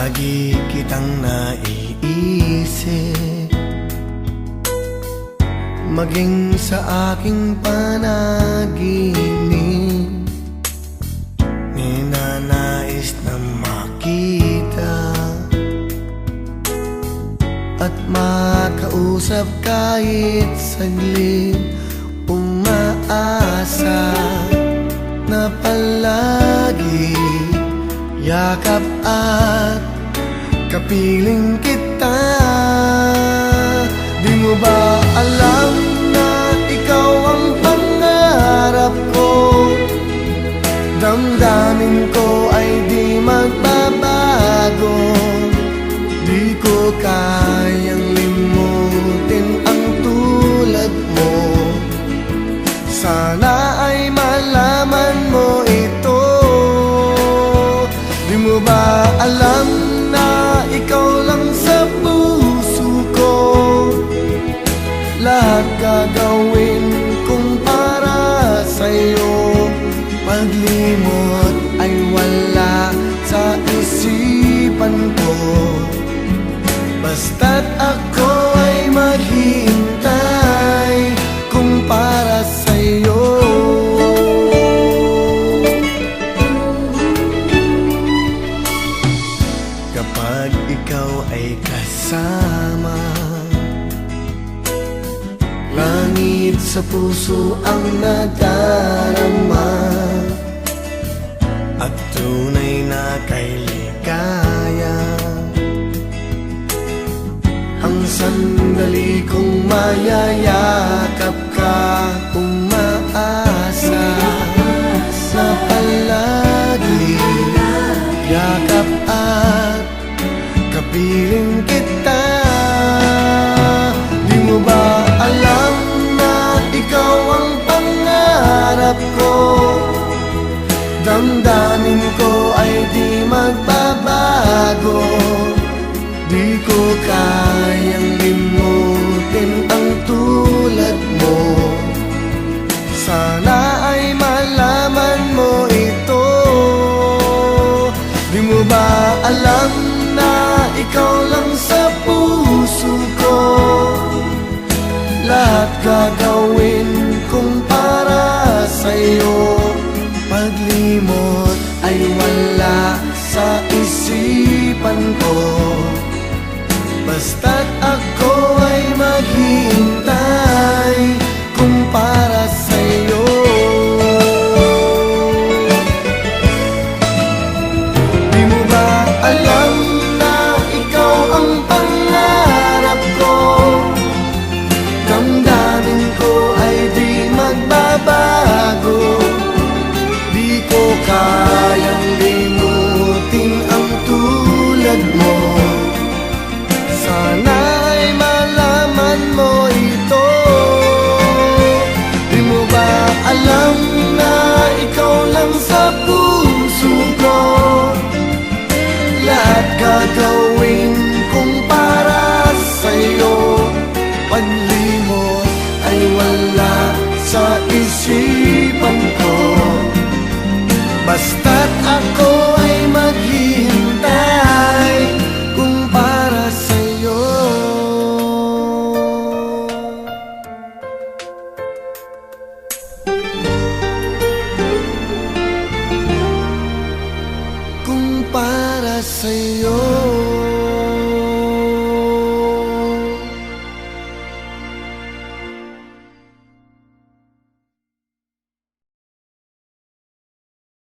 Lagi kitang naiisip, maging sa aking panaginip. Ninanais na makita at makausap kahit saglit. Umaasa na palagi yakap at kapiling kita. Di mo ba alam na ikaw ang pangarap ko? Damdamin ko ay di magbabago. Di ko kayang limutin ang tulad mo. Sana ay malaman mo ito. Di mo ba alam na ikaw lang sa puso ko? Lahat gagawin kong para sa'yo. Paglimot ay wala sa isipan ko. Basta't ako ay maghihintay kung para sa'yo. Kapag ikaw ay kasama, langit sa puso ang nadarama, at tunay na kay ligaya. Ang sandali kong mayayakap ka, umaasa na palagi yakap at kapiling kita. Di mo ba alam na ikaw ang pangarap ko? Damdamin ko ay di magbabago. Di ko kayang limutin ang tulad mo. Sana ay malaman mo ito. Di mo ba alam na ikaw lang sa puso ko? Lahat gagawin kong para sa'yo. Paglimot ay wala sa isipan ko. Basta't ako ay maghihintay kung para sa'yo. Di mo ba alam na ikaw ang pangarap ko? Damdamin ko ay di magbabago. Di ko kayang limutin ang tulad mo. Sana ay malaman mo ito. Di mo ba alam na ikaw lang sa puso ko? Lahat gagawin kong para sa'yo. Paglimot ay wala sa isipan ko. Basta't ako ay maghihintay kung para sa'yo. Kung para sa'yo.